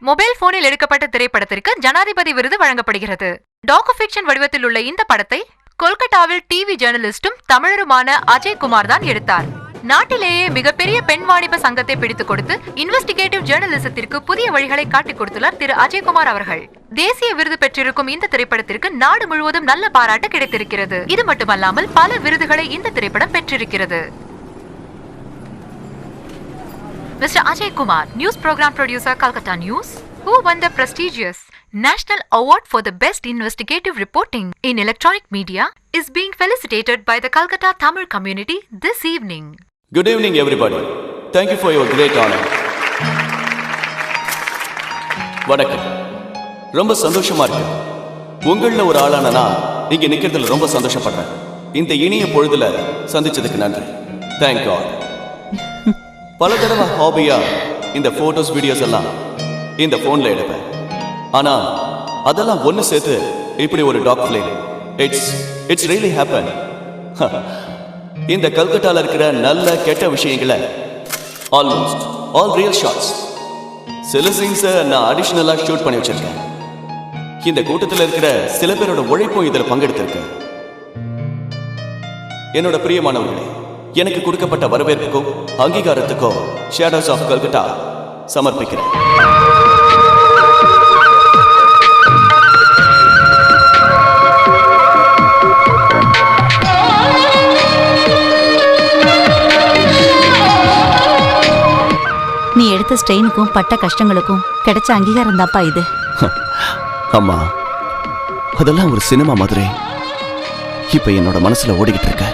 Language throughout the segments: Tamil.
மொபைல் போனில் எடுக்கப்பட்ட திரைப்படத்திற்கு ஜனாதிபதி விருது வழங்கப்படுகிறது. டாக்குஃபிக்ஷன் வடிவத்தில் உள்ள இந்த படத்தை கொல்கத்தாவில் டிவி ஜேர்னலிஸ்டும் தமிழருமான அஜய்குமார் தான் எடுத்தார். நாட்டிலேயே மிகப்பெரிய பெண் வாணிப சங்கத்தை பிடித்துக் கொடுத்து இன்வெஸ்டிகேட்டிவ் ஜேர்னலிசத்திற்கு புதிய வழிகளை காட்டிக் கொடுத்துள்ளார் திரு அஜய்குமார் அவர்கள். தேசிய விருது பெற்றிருக்கும் இந்த திரைப்படத்திற்கு நாடு முழுவதும் நல்ல பாராட்டு கிடைத்திருக்கிறது. இது மட்டுமல்லாமல் பல விருதுகளை இந்த திரைப்படம் பெற்றிருக்கிறது. Mr. Ajay Kumar, news program producer, Calcutta News, who won the prestigious National Award for the Best Investigative Reporting in Electronic Media, is being felicitated by the Calcutta Tamil community this evening. Good evening, everybody. Thank you for your great honor. வணக்கம். ரொம்ப சந்தோஷமா இருக்கு. உங்கள ஒரு ஆளான நான் இங்க நிக்கிறதுல ரொம்ப சந்தோஷப்படுறேன். இந்த இனிய பொழுதுல சந்திச்சதுக்கு நன்றி. Thank God. பல தடவை ஹாபியா இந்த போட்டோஸ் வீடியோஸ் எல்லாம் இந்த போன்ல எடுப்பேன். ஆனா அதெல்லாம் ஒன்னு சேர்த்து இப்படி ஒரு டாக் ஃபிலிம் இட்ஸ் ரியலி ஹேப்பன். இந்த கல்கட்டால இருக்கிற நல்ல கெட்ட விஷயங்களை ஆல்மோஸ்ட் ஆல் ரியல் ஷாட்ஸ் சில சீன்ஸை நான் அடிஷனலா ஷூட் பண்ணி வச்சிருக்கேன். இந்த கூட்டத்தில் இருக்கிற சில பேரோட உழைப்பும் இதில் பங்கெடுத்திருக்கேன். என்னோட பிரியமானவர்களே, எனக்கு கொடுக்கப்பட்ட வரவேற்புக்கும் அங்கீகாரத்துக்கும் ஷேடோஸ் ஆஃப் கல்கட்டா சமர்ப்பிக்கிறேன். நீ எடுத்த ஸ்ட்ரெயினுக்கும் பட்ட கஷ்டங்களுக்கும் கிடைச்ச அங்கீகாரம் தான்ப்பா இது. அம்மா, அதெல்லாம் ஒரு சினிமா மாதிரி இப்ப என்னோட மனசுல ஓடிக்கிட்டு இருக்க.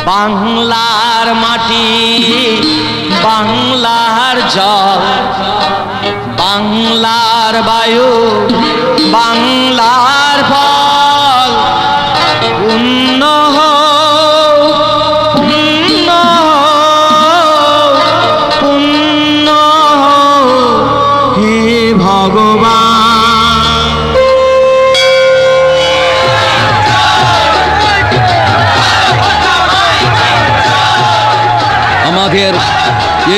বাংলার মাটি বাংলার জল বাংলার বায়ু বাংলার ফল পূর্ণ পূর্ণ পূর্ণ হে ভগবান। আমাদের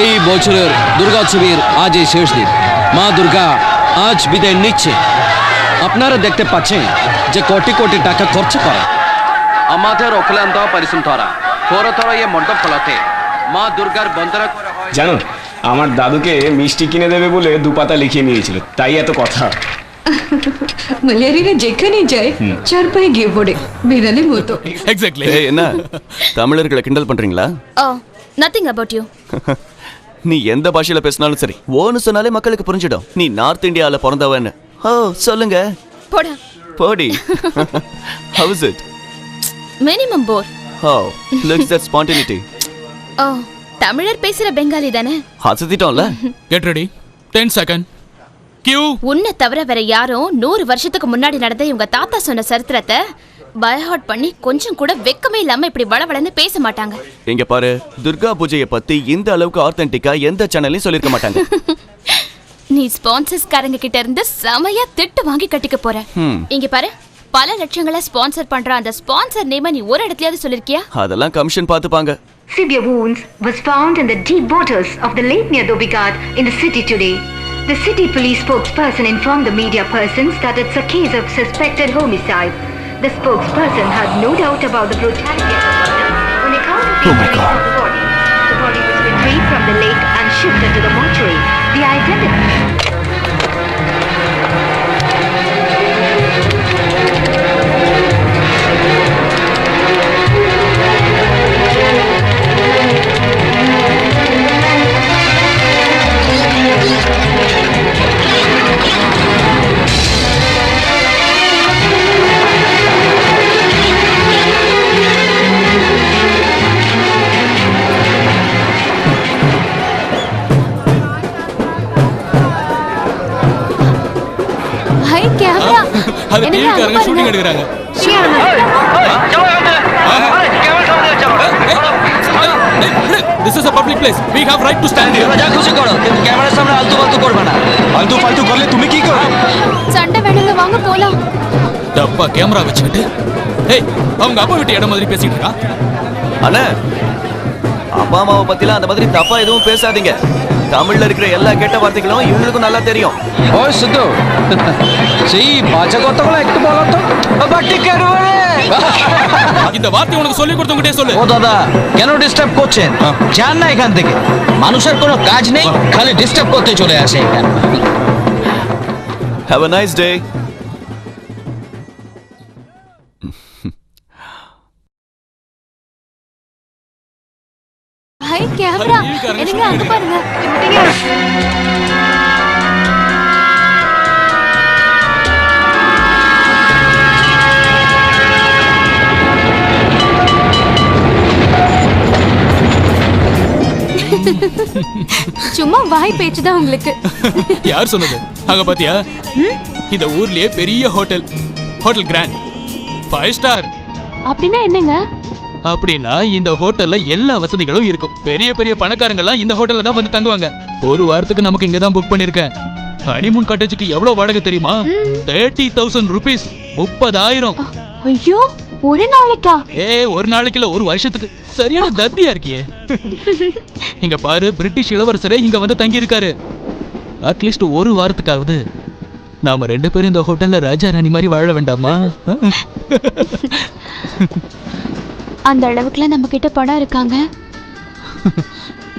এই বছরের দুর্গোৎসবের আজ এই শেষ দিন। মা দুর্গা আজ বিদায় নিচ্ছে। আপনারা দেখতে পাচ্ছেন যে কোটি কোটি টাকা খরচ করে আমাদের অক্লান্ত পরিশ্রম দ্বারা থর এই মণ্ডপ ফলতে মা দুর্গার বন্দনা করা হয়। জানো, আমার দাদুকে মিষ্টি কিনে দেবে বলে দুপাতা লিখিয়ে নিয়েছিল, তাই এত কথা। মলেরিয়া যেখানে যায় চার পায়ে গিয়ে পড়ে বিড়ালের মতো। எக்ஸாக்ட்லி. என்ன தமிழர்களை கிண்டல் பண்றீங்களா? Nothing about you. நீ எந்த பாஷையில பேசினாலும் சரி, ஓன்னு சொன்னாலே மக்களுக்கு புரிஞ்சிடும் நீ நார்த் இந்தியால பிறந்தவன்னு. ஓ, சொல்லுங்க. போடா. போடி. How is it? Minimum bore. Oh, looks that spontaneity. Oh, தமிழர் பேசுற பெங்காலி தானே? ஹாசிட்டோம்ல. Get ready. 10 seconds. Cue. உன்னை தவிர வேற யாரும் 100 வருஷத்துக்கு முன்னாடி நடந்த இவங்க தாத்தா சொன்ன சரித்திரத்தை பயஹாட் பண்ணி கொஞ்சம் கூட வெக்கமே இல்லாம இப்படி வளவளன்னு பேச மாட்டாங்க. இங்க பாரு, துர்கா பூஜையை பத்தி இந்த அளவுக்கு ஆத்தென்டிக்கா எந்த சேனல்லையும் சொல்லிருக்க மாட்டாங்க. நீ ஸ்பான்சர்ஸ் காரங்க கிட்ட இருந்து சமையா திட்டு வாங்கி கட்டிக்க போற. இங்க பாரு, பல லட்சங்களை ஸ்பான்சர் பண்ற அந்த ஸ்பான்சர் நேம நீ ஒரு இடத்துலயாவது சொல்லிருக்கியா? அதெல்லாம் கமிஷன் பாத்துப்பாங்க. Severe wounds was found in the deep waters of the lake near Dobigad in the city today. The city police spokesperson informed the media persons that it's a case of suspected homicide. The spokesperson had no doubt about the brutality of the murder on account of the of the body. The body was retrieved from the lake and shifted to the mortuary. The identity. அது டிவி காரங்க ஷூட்டிங் எடுக்கறாங்க. This is a public place. We have right to stand here. যা খুশি করো, কিন্তু ক্যামেরার সামনে আলতু ফালতু করবে না। আলতু ফালতু করলে তুমি কি করবে? சண்டை வேணுங்க, வாங்க போலாம். டப்பா கேமரா வச்சிட்டு, ஏய் அவங்க அப்பா விட்டு இடம் மாதிரி பேசிட்டு இருக்கா. அண்ணா, அப்பா அம்மாவை பத்திலாம் அந்த மாதிரி தப்பா எதுவும் பேசாதீங்க. தமிழ்ல இருக்கிற எல்லா கெட்ட வார்த்தைகளும் இவங்களுக்கும் நல்லா தெரியும். ओए सिद्धू सही बाचा को तो एक बोला तो बाटी करवारे இந்த வார்த்தை உனக்கு சொல்லி கொடுத்தவங்கட்டே சொல்லு. ও দাদা কেন ডিস্টার্ব করছেন? যান না এখান থেকে। মানুষের কোনো কাজ নেই, খালি ডিস্টার্ব করতে চলে আসে এখানে। Have a nice day. Hi camera என்னங்க அங்க பாருங்க. சும்மா வாய் பேச்சு தான் உங்களுக்கு. யார் சொன்னது? அங்க பாத்தியா, இந்த ஊர்லயே பெரிய ஹோட்டல், ஹோட்டல் கிராண்ட் 5 ஸ்டார். அப்படின்னா என்னங்க? அப்படின்னா இந்த ஹோட்டல்ல எல்லா வசதிகளும் இருக்கும். பெரிய பெரிய பணக்காரங்க எல்லாம் இந்த ஹோட்டல்ல தான் வந்து தங்குவாங்க. ஒரு வாரத்துக்கு நமக்கு இங்க தான் புக் பண்ணிருக்கேன். ஹனிமூன் காட்டேஜுக்கு எவ்வளவு வாடகை தெரியுமா? 30,000 rupees, 30,000. ஐயோ ஒரு நாளைக்கா? ஒரு நாளைக்கு இல்ல, ஒரு வருஷத்துக்கு. சரியான தத்தியா இருக்கியே. இங்க பாரு, பிரிட்டிஷ் இளவரசரே இங்க வந்து தங்கி இருக்காரு. அட்லீஸ்ட் ஒரு வாரத்துக்காவது நாம 2 பேரும் இந்த ஹோட்டல்ல ராஜா ராணி மாதிரி வாழ வேண்டாமா? அந்த அளவுக்குலாம் நம்ம கிட்ட பணம் இருக்காங்க.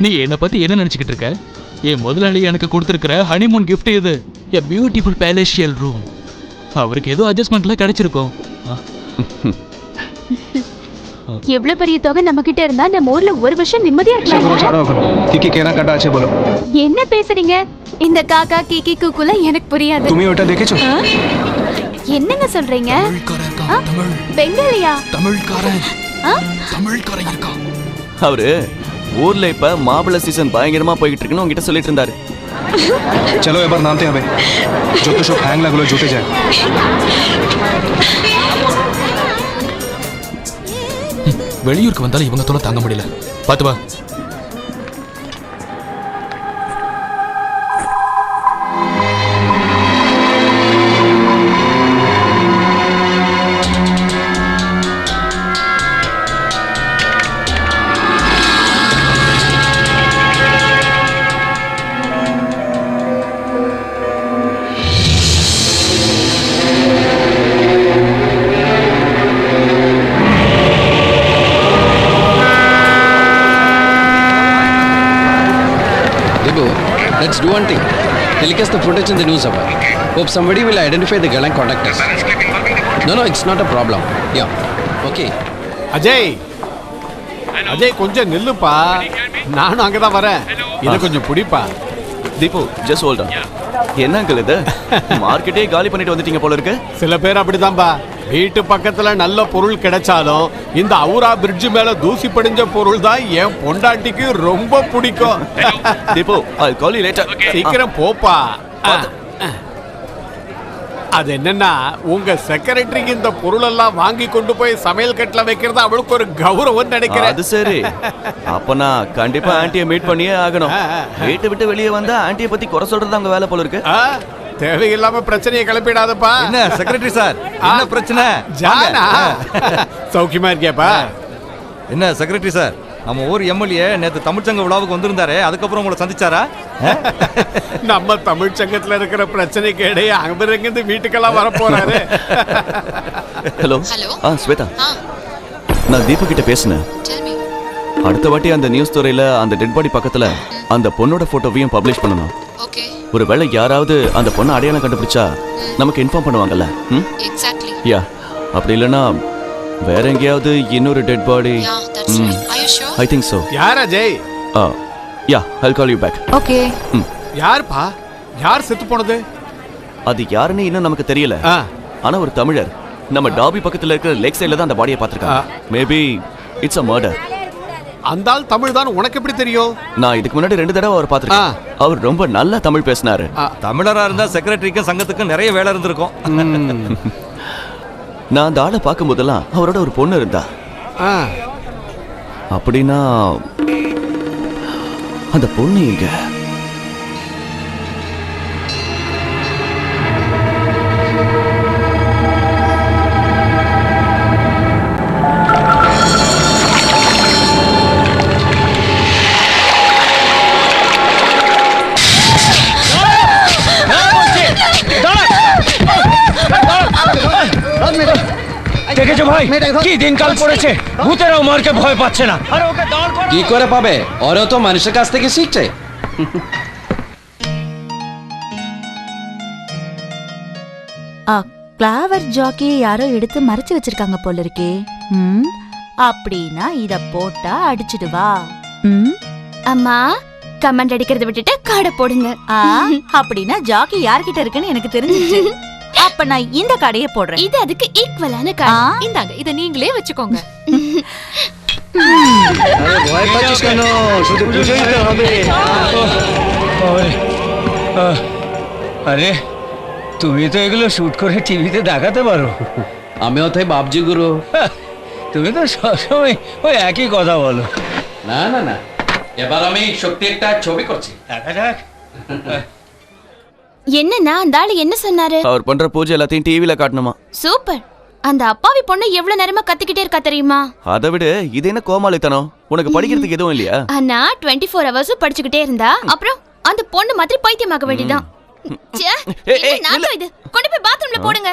நீ என்ன பத்தி என்ன நினைச்சுக்கிட்டு இருக்க? என் முதலாளி எனக்கு கொடுத்திருக்கிற ஹனிமூன் gift இது. A beautiful palatial room. அவருக்கு ஏதோ அட்ஜஸ்ட்மெண்ட்ல கிடைச்சிருக்கும். எவ்வளவு பெரிய தொகை நம்ம கிட்ட இருந்தா நம்ம ஊர்ல ஒரு வருஷம் நிம்மதியா இருக்கலாம். কি কি কেনাকাটা আছে বলো? என்ன பேசுறீங்க? இந்த காக்கா கீகி கூக்குல எனக்கு புரியாது. তুমি ওটা দেখেছো? என்னங்க சொல்றீங்க? பெங்காலியா? தமிழ்காரன் இருக்கா? அவரு ஊர்ல இப்ப மாம்பழ சீசன் பயங்கரமா போய்கிட்டு இருக்குன்னு உங்ககிட்ட சொல்லிட்டு இருந்தாரு. चलो এবার নামতে হবে। যত সব হ্যাং লাগলো জুটে যায়। வெளியூருக்கு வந்தாலும் இவங்க தொலை தாங்க முடியல. பாத்து வா. Let's do one thing. Telecast the footage in the news hour. Hope somebody will identify the girl and contact us. No, it's not a problem. Yeah. Okay. Ajay, Ajay கொஞ்சம் நில்லுப்பா. நானும் அங்கதான் வரேன். இதை கொஞ்சம் பிடிப்பா. Deepu, just hold on. என்ன அங்கிள் இது? மார்க்கெட்டே காலி பண்ணிட்டு வந்துட்டீங்க போல இருக்கு. சில பேர் அப்படிதான்பா. வீட்டு பக்கத்துல நல்ல பொருள் கிடைச்சாலும் இந்த அவுரா பிரிட்ஜ் மேல தூசி படிஞ்ச பொருள் தான் என் பொண்டாட்டிக்கு ரொம்ப பிடிக்கும். Deepu, I'll call you later. சீக்கிரம் போப்பா. அது என்னன்னா, உங்க செக்ரட்டரிக்கு இந்த பொருள் எல்லாம் வாங்கி கொண்டு போய் சமையல் கட்டுல வைக்கிறது அவளுக்கு ஒரு கௌரவம் நினைக்கிறேன். அது சரி. அப்ப நான் கண்டிப்பா ஆன்ட்டியை மீட் பண்ணியே ஆகணும். வீட்டை விட்டு வெளியே வந்தா ஆன்ட்டியை பத்தி குறை சொல்றது அங்க வேலை போல இருக்கு. தேவையில்லாம பிரச்சனையை கிளப்பிடாதப்பா. என்ன செக்ரட்டரி சார், என்ன பிரச்சனை? ஜானா சௌக்கியமா இருக்கியாப்பா? என்ன செக்ரட்டரி சார், நம்ம ஊர் எம்எல்ஏ நேத்து தமிழ்ச்சங்க விழாவுக்கு வந்திருந்தாரு, அதுக்கப்புறம் உங்களை சந்திச்சாரா? நம்ம தமிழ்ச்சங்கத்துல இருக்கிற பிரச்சனைக்கு இடையே அங்கிருந்து வீட்டுக்கெல்லாம் வர போறாரு. ஹலோ. ஸ்வேதா, நான் தீபு கிட்ட பேசினேன். அடுத்த வாட்டி அந்த நியூஸ் துறையில அந்த டெட் பாடி பக்கத்துல அந்த பொண்ணோட போட்டோவையும் பப்ளிஷ் பண்ணணும். ஒருவேளை யாராவது அந்த பொண்ணை அடையாளம் கண்டுபிடிச்சா நமக்கு இன்ஃபார்ம் பண்ணுவாங்கல்ல? யா, அப்படி இல்லைன்னா வேற எங்கேயாவது இன்னொரு dead body. I think so. யார் Ajay? Yeah, I'll call you back. Okay. யார்ப்பா? யார் செத்து போனது? அது யாருன்னு இன்னும் நமக்கு தெரியல. ஆனா ஒரு தமிழர் நம்ம டாபி பக்கத்துல இருக்கிற லேக் சைடுல தான் அந்த பாடியை பார்த்திருக்காங்க. Maybe it's a murder. அந்த ஆள் தமிழ் தான், உனக்கு எப்படி தெரியும்? நான் இதுக்கு முன்னாடி 2 தடவை அவர் பார்த்திருக்கேன். அவர் ரொம்ப நல்லா தமிழ் பேசினாரு. தமிழரா இருந்தா செக்ரட்டரிக்கும் சங்கத்துக்கும் நிறைய வேலை இருந்திருக்கும். நான் அந்த ஆளை பார்க்கும் போதெல்லாம் அவரோட ஒரு பொண்ணு இருந்தா. அப்படின்னா அந்த பொண்ணு எங்க? দেখেছো ভাই কি দিনকাল পড়েছে, ভূতেরাও মারকে ভয় পাচ্ছে না। আরে ওকে দাঁড় করা। কি করে পাবে, ওরাও তো মানুষের কাছ থেকে শিখছে। ஃப்ளவர் ஜாக்கி யாரோ எடுத்து மறைச்சு வச்சிருக்காங்க போல இருக்கே. அப்படின்னா இத போட்டா அடிச்சிடுவா. அம்மா கமெண்ட் அடிக்கிறத விட்டுட்டு காடை போடுங்க. அப்படின்னா ஜாக்கி யார்கிட்ட இருக்குன்னு எனக்கு தெரிஞ்சிச்சு. அப்ப நான் இந்த கடையை போடுறேன். இது அதுக்கு ஈக்குவலான காடை. இந்தாங்க, இத நீங்களே வச்சுக்கோங்க. আরে ভয় পাচ্ছিস কেন, শুধু বুঝেই তো হবে। আরে তুমি তো এগুলো শুট করে টিভিতে দেখাতে পারো। আমিও তাই ভাবছি গুরু। তুমি তো সবসময় ওই একই কথা বলো। না না না, এবার আমি সত্যি একটা ছবি করছি। দেখা যাক। என்னன்னா அந்த ஆளு என்ன சொன்னாரு? அவர் பண்ற பூஜை எல்லாத்தையும் டிவில காட்டணுமா? சூப்பர். அந்த அப்பாவி பொண்ணு எவ்வளவு நேரமா கத்திக்கிட்டே இருக்கா தெரியுமா? அதை விட இது என்ன கோமாளித்தனம், உனக்கு படிக்கிறதுக்கு எதுவும் இல்லையா? அண்ணா 24 hours படிச்சுக்கிட்டே இருந்தா அப்புறம் அந்த பொண்ணு மாதிரி பைத்தியமாக வேண்டியதான். இது கொண்டு போய் பாத்ரூம்ல போடுங்க.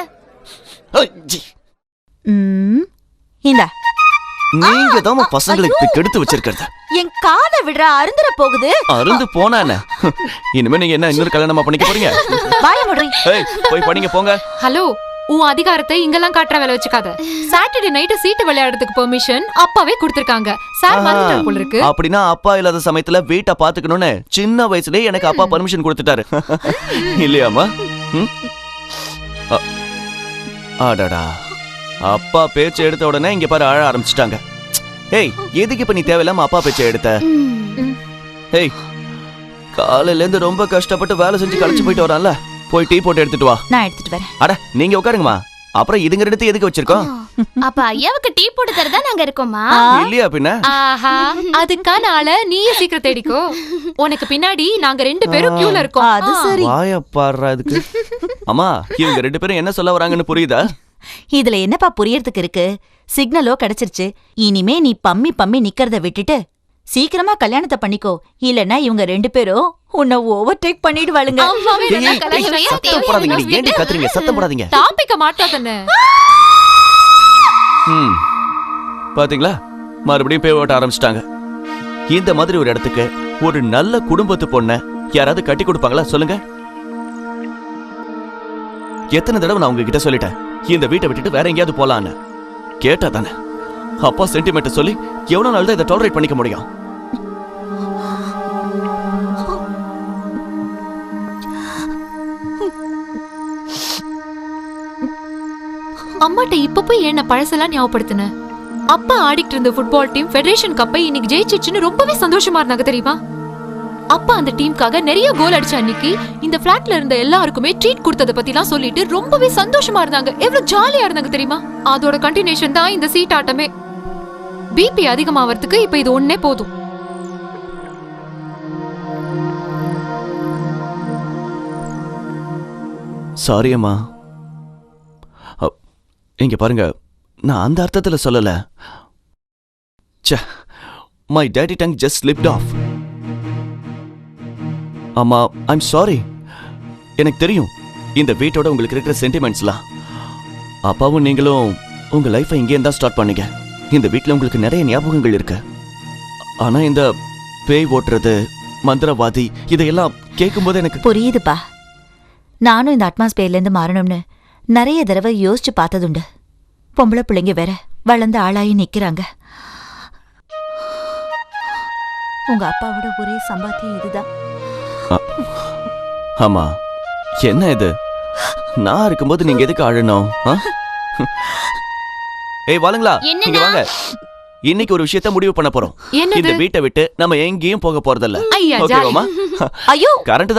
இந்தா, நீங்க தான் பசங்களை இப்படி கெடுத்து வச்சிருக்கிறது. என் காதை விடுற, அருந்துற போகுது. அருந்து போனா என்ன? இனிமே நீங்க என்ன இன்னொரு கல்யாணமா பண்ணிக்க போறீங்க? போய் படிங்க போங்க. ஹலோ, உன் அதிகாரத்தை இங்கெல்லாம் காட்டுற வேலை வச்சுக்காத. சாட்டர்டே நைட் சீட்டு விளையாடுறதுக்கு பெர்மிஷன் அப்பாவே கொடுத்திருக்காங்க. சார் மறந்துட்டார் போல இருக்கு. அப்படின்னா அப்பா இல்லாத சமயத்துல வீட்டை பாத்துக்கணும்னு சின்ன வயசுலயே எனக்கு அப்பா பெர்மிஷன் கொடுத்துட்டாரு இல்லையாமா? ஆடாடா, அப்பா பேச்சு எடுத்த உடனே இங்க பாரு அழ ஆரம்பிச்சிட்டாங்க. ஏய், எதுக்கு இப்ப நீ தேவையில்லாம அப்பா பேச்சை எடுத்த? ஏய், காலையில இருந்து ரொம்ப கஷ்டப்பட்டு வேலை செஞ்சு கழிச்சு போயிட்டு வரான்ல, போய் டீ போட்டு எடுத்துட்டு வா. நான் எடுத்துட்டு வரேன். அட நீங்க உட்காருங்கம்மா. அப்புறம் இதுங்க எடுத்து எதுக்கு வச்சிருக்கோம்? அப்ப ஐயாவுக்கு டீ போட்டு தரதா நாங்க இருக்கோமா? இல்லையா பின்ன? ஆஹா, அதுக்கான ஆள நீயே சீக்கிரம் தேடிக்கோ. உனக்கு பின்னாடி நாங்க 2 பேரும் கியூல இருக்கோம். அது சரி. வாய பாடுறா இதுக்கு. அம்மா, இவங்க 2 பேரும் என்ன சொல்ல வராங்கன்னு புரியுதா? இதுல என்னப்பா புரியறதுக்கு இருக்கு? சிக்னலோ கிடைச்சிருச்சு. இனிமே நீ பம்மி பம்மி நிக்கிறத விட்டுட்டு சீக்கிரமா கல்யாணத்தை பண்ணிக்கோ. இல்லன்னா இவங்க 2 பேரும் உன்னை ஓவர்டேக் பண்ணிடுவாளுங்க. சத்தம் போடாதீங்க. ஏண்டி கத்துறீங்க? சத்தம் போடாதீங்க. டாபிக்க மாட்டாதனே. பாத்தீங்களா, மறுபடியும் பேய் ஓட்ட ஆரம்பிச்சிட்டாங்க. இந்த மாதிரி ஒரு இடத்துக்கு ஒரு நல்ல குடும்பத்து பொண்ண யாராவது கட்டி கொடுப்பாங்களா சொல்லுங்க? எத்தனை தடவை நான் உங்ககிட்ட சொல்லிட்டேன், இந்த வீட்டை விட்டுட்டு வேற எங்கேயாவது போலான்னு. கேட்டா தானே அப்பா சென்டிமெண்ட் சொல்லி எவ்வளவு நாள் தான் இதை டாலரேட் பண்ணிக்க முடியும்? அம்மாட்ட இப்ப போய் என்ன பழசெல்லாம் ஞாபகப்படுத்தின? அப்பா ஆடிட்டு இருந்த ஃபுட்பால் டீம் ஃபெடரேஷன் கப்பை இன்னைக்கு ஜெயிச்சிச்சுன்னு ரொம்பவே சந்தோஷமா இருந்தாங்க தெரியுமா? அப்பா அந்த டீமுக்காக நிறைய கோல் அடிச்ச அன்னைக்கு இந்த பிளாட்ல இருந்த எல்லாருக்குமே ட்ரீட் கொடுத்தத பத்திலாம் சொல்லிட்டு ரொம்பவே சந்தோஷமா இருந்தாங்க. எவ்வளவு ஜாலியா இருந்தாங்க தெரியுமா? அதோட கண்டினியூஷன் தான் இந்த சீட் ஆட்டமே. பிபி அதிகமாவறதுக்கு இப்ப இது ஒண்ணே போதும். சாரி அம்மா. இங்க பாருங்க, நான் அந்த அர்த்தத்துல சொல்லல. My daddy tongue just slipped off. அம்மா, ஐம் சாரி. எனக்கு தெரியும் இந்த வீட்டோட உங்களுக்கு இருக்கிற சென்டிமெண்ட்ஸ்லாம். அப்பாவும் நீங்களும் உங்க லைஃபை இங்கே தான் ஸ்டார்ட் பண்ணீங்க. இந்த வீட்டில் உங்களுக்கு நிறைய ஞாபகங்கள் இருக்கு. ஆனா இந்த பேய் ஓட்டுறது, மந்திரவாதி, இதையெல்லாம் கேட்கும்போது எனக்கு புரியுதுப்பா. நானும் இந்த அட்மாஸ்பியர்ல இருந்து மாறணும்னு நிறைய தடவை யோசிச்சு பார்த்ததுண்டு. பொம்பளை பிள்ளைங்க வேற வளர்ந்து ஆளாயி நிக்கிறாங்க. உங்க அப்பாவோட ஒரே சம்பாத்தியம் இதுதான். ஆமா, என்ன இது? நான் இருக்கும்போது நீங்க எதுக்கு அழணும்? ஏய் வாளுங்களா, இங்க வாங்க. இன்னைக்கு ஒரு விஷயத்தை முடிவு பண்ண போறோம். இந்த வீட்டை விட்டு நம்ம எங்கேயும் போக போறதில்ல. ஐயா, ஓகேவாமா? ஐயோ, கரண்ட்